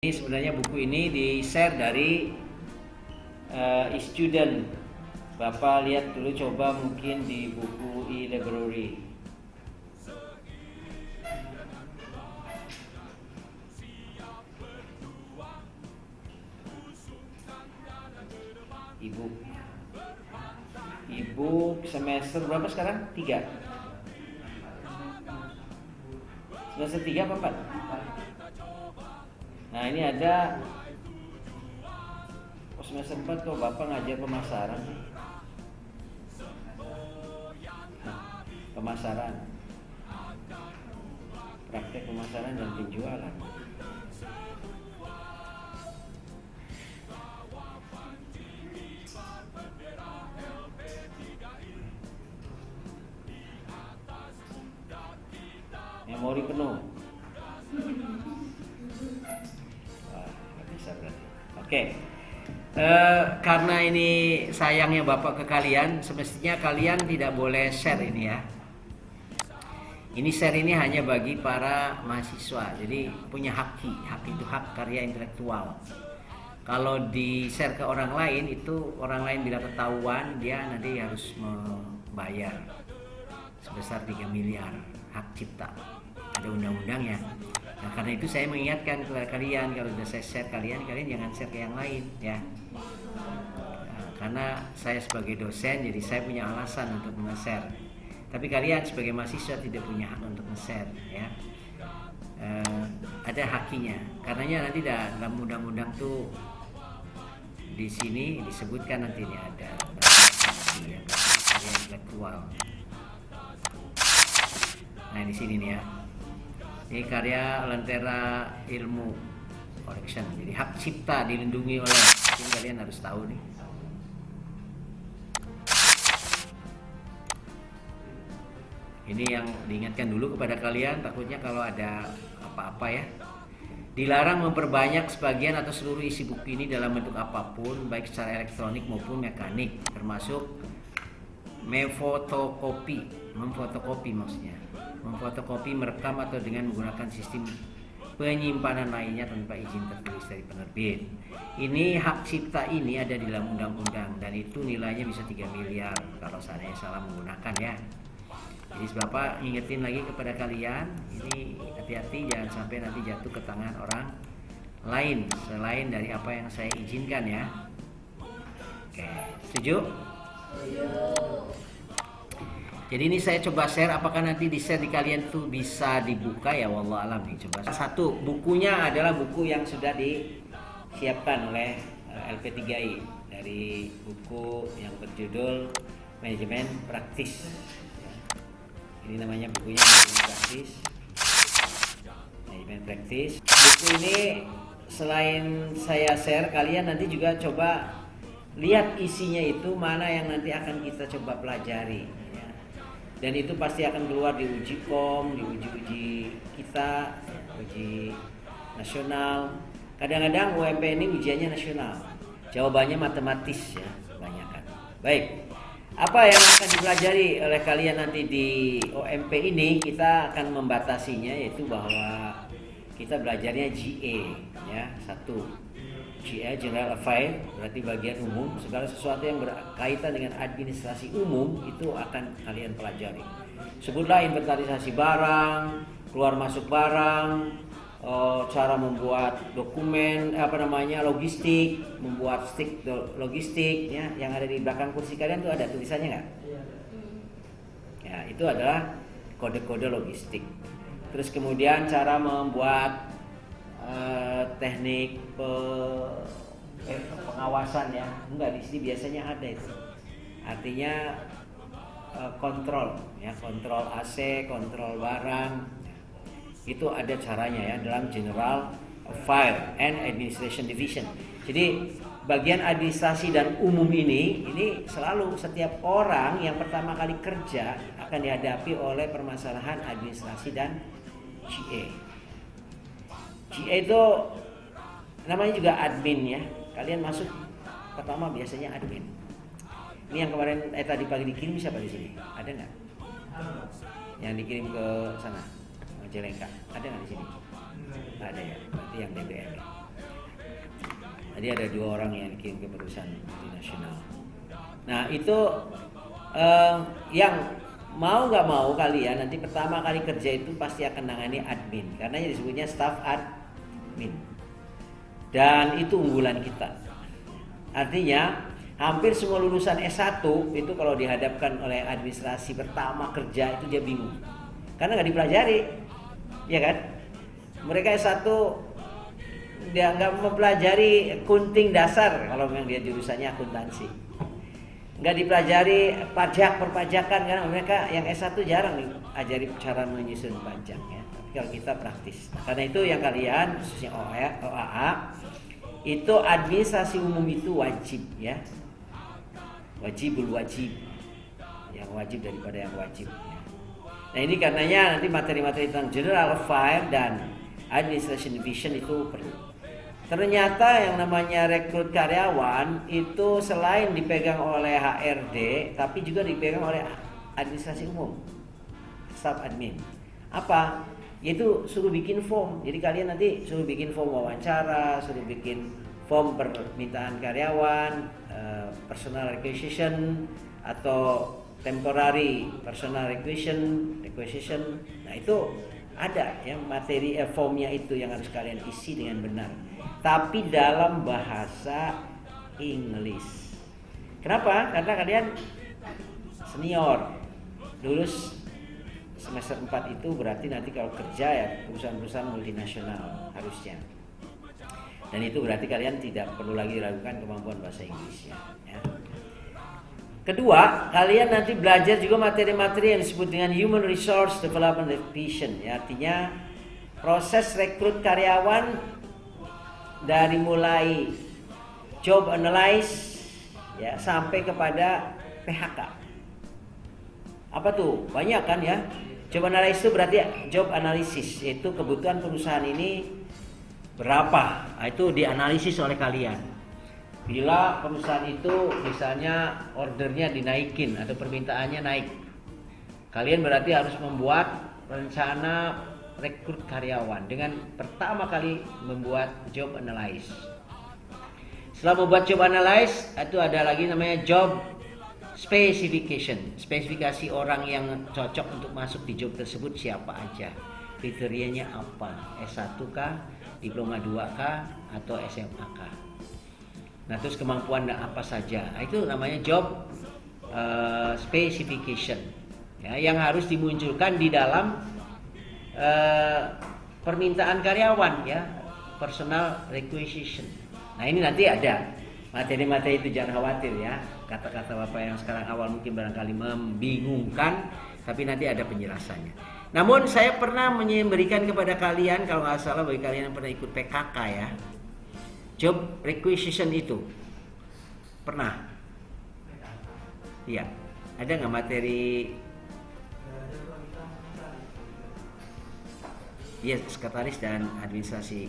Ini sebenarnya buku ini di-share dari student. Bapak lihat dulu coba mungkin di buku e-library. E-book semester berapa sekarang? 3. Semester 3 apa 4? Nah ini ada semester 4 kok Bapak ngajar pemasaran sih. Nah, pemasaran, praktek pemasaran dan penjualan. Memori penuh. Wah, nggak bisa berarti. Oke. Karena ini sayangnya Bapak ke kalian, semestinya kalian tidak boleh share ini ya. Ini share ini hanya bagi para mahasiswa. Jadi punya hak itu hak karya intelektual. Kalau di share ke orang lain itu orang lain bila ketahuan dia nanti harus membayar sebesar 3 miliar hak cipta. Ada undang-undangnya. Nah, karena itu saya mengingatkan kepada kalian kalau sudah saya share kalian jangan share ke yang lain ya. Nah, karena saya sebagai dosen jadi saya punya alasan untuk nge-share. Tapi kalian sebagai mahasiswa tidak punya hak untuk nge-share ya. Ada hakinya. Karenanya nanti dalam undang-undang tuh di sini disebutkan nanti ini ada haki ya, karya intelektual. Nah di sini nih ya. Ini karya Lentera Ilmu Collection. Jadi hak cipta dilindungi oleh. Ini kalian harus tahu nih. Ini yang diingatkan dulu kepada kalian. Takutnya kalau ada apa-apa ya. Dilarang memperbanyak sebagian atau seluruh isi buku ini dalam bentuk apapun, baik secara elektronik maupun mekanik, termasuk memfotokopi maksudnya. Memfotokopi, merekam atau dengan menggunakan sistem penyimpanan lainnya tanpa izin tertulis dari penerbit. Ini hak cipta ini ada di dalam undang-undang dan itu nilainya bisa 3 miliar kalau seandainya salah menggunakan ya. Jadi Bapak ingetin lagi kepada kalian, ini hati-hati jangan sampai nanti jatuh ke tangan orang lain selain dari apa yang saya izinkan ya. Oke, setuju? Jadi ini saya coba share, apakah nanti di share di kalian tuh bisa dibuka ya, wallah alam nih. Coba satu, bukunya adalah buku yang sudah disiapkan oleh LP3I dari buku yang berjudul Manajemen Praktis. Ini namanya bukunya Manajemen Praktis. Buku ini selain saya share, kalian nanti juga coba lihat isinya itu mana yang nanti akan kita coba pelajari. Dan itu pasti akan keluar di uji kom, di uji kita, uji nasional. Kadang-kadang UMP ini ujiannya nasional. Jawabannya matematis ya, kebanyakan. Baik, apa yang akan dipelajari oleh kalian nanti di OMP ini, kita akan membatasinya yaitu bahwa kita belajarnya GA ya, 1. GA General Affairs berarti bagian umum, segala sesuatu yang berkaitan dengan administrasi umum itu akan kalian pelajari. Sebutlah inventarisasi barang, keluar masuk barang, cara membuat dokumen logistik, membuat stick logistik ya, yang ada di belakang kursi kalian tuh ada tulisannya nggak? Ya itu adalah kode-kode logistik. Terus kemudian cara membuat teknik pengawasan ya, enggak di sini biasanya ada itu. Artinya kontrol ya, kontrol AC, kontrol barang. Itu ada caranya ya dalam General Affairs and Administration Division. Jadi bagian administrasi dan umum ini selalu setiap orang yang pertama kali kerja akan dihadapi oleh permasalahan administrasi dan GA. GA itu namanya juga admin ya. Kalian masuk pertama biasanya admin. Ini yang kemarin tadi pagi dikirim siapa di sini? Ada nggak? Yang dikirim ke sana, Majalengka. Ada nggak di sini? Ada ya. Berarti yang DBM ya. Jadi ada 2 orang yang dikirim ke perusahaan multinasional. Nah itu yang mau nggak mau kalian nanti pertama kali kerja itu pasti akan nangani admin, karena disebutnya staff admin. Dan itu unggulan kita. Artinya hampir semua lulusan S1 itu kalau dihadapkan oleh administrasi pertama kerja itu dia bingung. Karena nggak dipelajari, ya kan? Mereka S1 dia nggak mempelajari kunting dasar kalau memang dia jurusannya akuntansi. Nggak dipelajari pajak perpajakan, karena mereka yang S1 jarang diajari cara menyusun pajak ya. Tapi kalau kita praktis. Nah, karena itu yang kalian khususnya OAA itu administrasi umum itu wajib ya. Wajib, yang wajib daripada yang wajib ya. Nah ini karenanya nanti materi-materi tentang General File dan Administration Division itu perlu. Ternyata yang namanya rekrut karyawan itu selain dipegang oleh HRD, tapi juga dipegang oleh administrasi umum, staff admin. Apa? Yaitu suruh bikin form. Jadi kalian nanti suruh bikin form wawancara, suruh bikin form permintaan karyawan, personal requisition atau temporary personal requisition. Nah itu ada ya materi formnya itu yang harus kalian isi dengan benar, tapi dalam bahasa Inggris. Kenapa? Karena kalian senior, lulus semester 4 itu berarti nanti kalau kerja ya perusahaan-perusahaan multinasional harusnya. Dan itu berarti kalian tidak perlu lagi ragukan kemampuan bahasa Inggrisnya ya. Kedua, kalian nanti belajar juga materi-materi yang disebut dengan Human Resource Development Division ya. Artinya proses rekrut karyawan dari mulai job analysis ya sampai kepada PHK. Apa tuh? Banyak kan ya. Job analysis itu berarti job analysis, yaitu kebutuhan perusahaan ini berapa. Nah, itu dianalisis oleh kalian. Bila perusahaan itu misalnya ordernya dinaikin atau permintaannya naik, kalian berarti harus membuat rencana rekrut karyawan dengan pertama kali membuat job analysis. Setelah membuat job analysis, itu ada lagi namanya job specification. Spesifikasi orang yang cocok untuk masuk di job tersebut siapa aja, kriterianya apa, S1 kah, diploma 2 kah, atau SMA kah. Nah terus kemampuan apa saja, nah, itu namanya job specification ya, yang harus dimunculkan di dalam permintaan karyawan ya, personal requisition. Nah ini nanti ada materi-materi itu, jangan khawatir ya. Kata-kata Bapak yang sekarang awal mungkin barangkali membingungkan, tapi nanti ada penjelasannya. Namun saya pernah memberikan kepada kalian, kalau nggak salah bagi kalian yang pernah ikut PKK ya, job requisition itu pernah? Iya, ada nggak materi? Iya, sekretaris dan administrasi,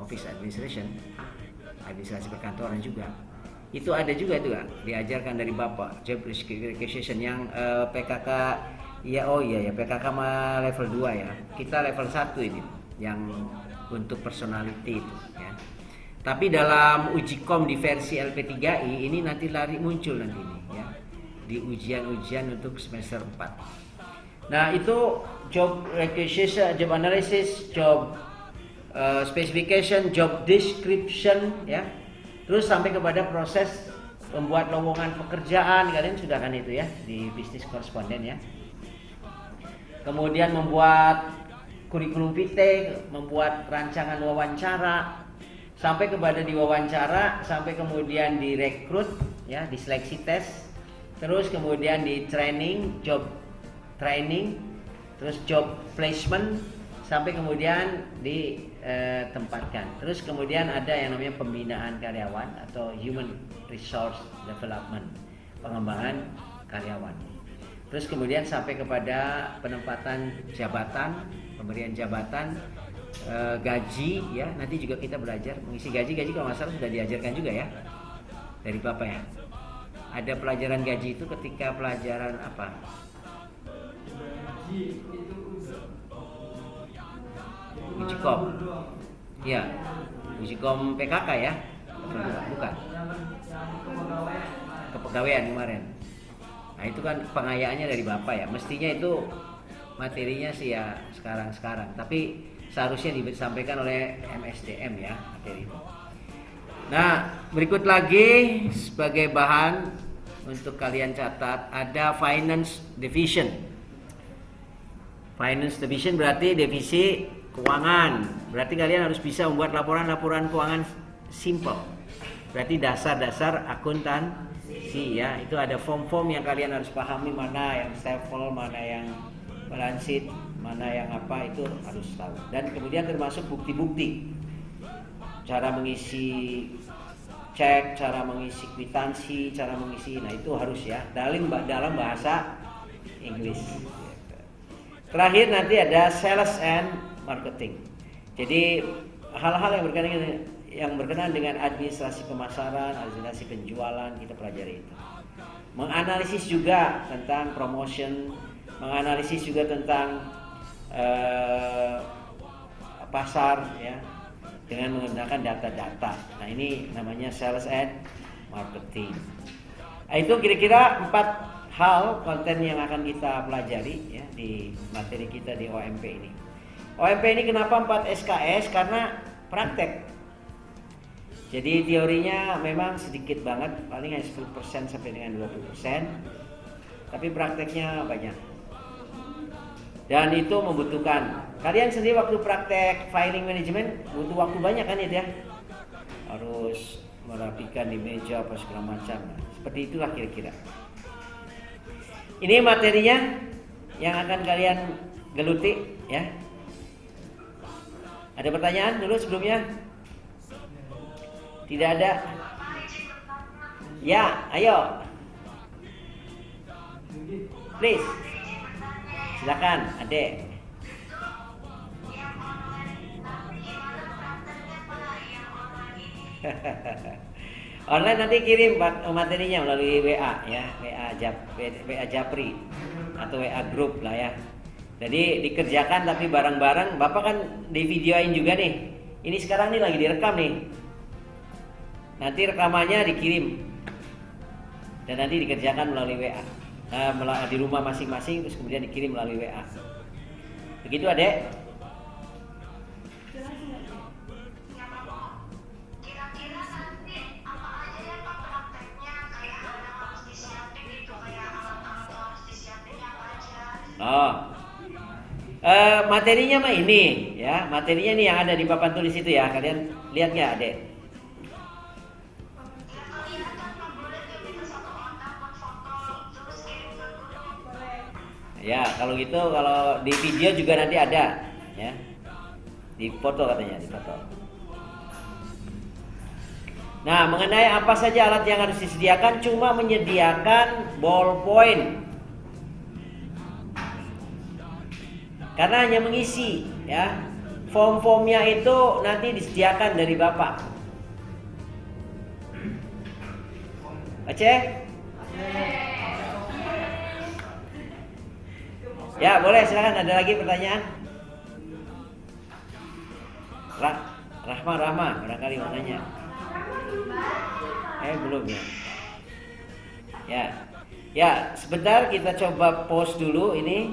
office administration, administrasi perkantoran juga. Itu ada juga itu kan, diajarkan dari Bapak job requisition yang PKK. Ya, oh iya ya, PKK level 2 ya. Kita level 1 ini yang untuk personality itu ya. Tapi dalam uji kom di versi LP3I ini nanti muncul nanti ini ya, di ujian-ujian untuk semester 4. Nah, itu job requisition, job analysis, job specification, job description ya. Terus sampai kepada proses membuat lowongan pekerjaan, kalian sudah kan itu ya di bisnis koresponden ya. Kemudian membuat kurikulum vitae, membuat rancangan wawancara, sampai kepada diwawancara, sampai kemudian direkrut ya, diseleksi tes, terus kemudian di training, job training, terus job placement, sampai kemudian ditempatkan. Terus kemudian ada yang namanya pembinaan karyawan atau human resource development, pengembangan karyawan. Terus kemudian sampai kepada penempatan jabatan, pemberian jabatan, gaji ya. Nanti juga kita belajar mengisi gaji kalau nggak salah sudah diajarkan juga ya dari Bapak ya. Ada pelajaran gaji itu ketika pelajaran apa? Uji kom. Ya, uji kom PKK ya. Bukan. Kepegawaian kemarin. Nah itu kan pengayaannya dari Bapak ya. Mestinya itu materinya sih ya sekarang. Tapi seharusnya disampaikan oleh MSDM ya materi itu. Nah berikut lagi sebagai bahan untuk kalian catat ada Finance Division. Finance Division berarti divisi keuangan. Berarti kalian harus bisa membuat laporan-laporan keuangan simple. Berarti dasar-dasar akuntansi ya. Itu ada form-form yang kalian harus pahami, mana yang staple, mana yang balance sheet, mana yang apa, itu harus tahu. Dan kemudian termasuk bukti-bukti. Cara mengisi cek, cara mengisi kwitansi, cara mengisi, nah itu harus ya dalam bahasa Inggris. Terakhir nanti ada sales and marketing. Jadi hal-hal yang berkenaan dengan administrasi pemasaran, administrasi penjualan, kita pelajari itu. Menganalisis juga tentang promotion, menganalisis juga tentang pasar ya, dengan menggunakan data-data. Nah ini namanya sales and marketing. Nah, itu kira-kira 4 hal konten yang akan kita pelajari ya di materi kita di OMP ini. OMP ini kenapa 4 SKS? Karena praktek. Jadi teorinya memang sedikit banget, paling hanya 10% sampai dengan 20%. Tapi prakteknya banyak. Dan itu membutuhkan, kalian sendiri waktu praktek filing management butuh waktu banyak kan itu ya. Harus merapikan di meja apa segala macam. Seperti itulah kira-kira. Ini materinya yang akan kalian geluti ya. Ada pertanyaan dulu sebelumnya? Tidak ada? Ya, ayo. Please. Silakan, Adek. Online nanti kirim materinya melalui WA ya, WA Japri atau WA grup lah ya. Jadi dikerjakan tapi bareng-bareng. Bapak kan di videoin juga nih. Ini sekarang nih lagi direkam nih. Nanti rekamannya dikirim dan nanti dikerjakan melalui WA. Di rumah masing-masing, terus kemudian dikirim melalui WA. Begitu Adek? Kira-kira nanti apa aja ya Pak prakteknya, kayak ada harus disiapin gitu, kayak alat-alat harus disiapin apa aja. Materinya mah ini ya, materinya nih yang ada di papan tulis itu ya. Kalian lihat nggak Adek? Ya, kalau gitu, kalau di video juga nanti ada, ya, di foto katanya, di foto. Nah, mengenai apa saja alat yang harus disediakan, cuma menyediakan ballpoint, karena hanya mengisi, ya, form-formnya itu nanti disediakan dari Bapak. Aceh? Ya boleh, silakan. Ada lagi pertanyaan? Rahma barangkali mau nanya. Belum ya. Ya sebentar kita coba pause dulu ini.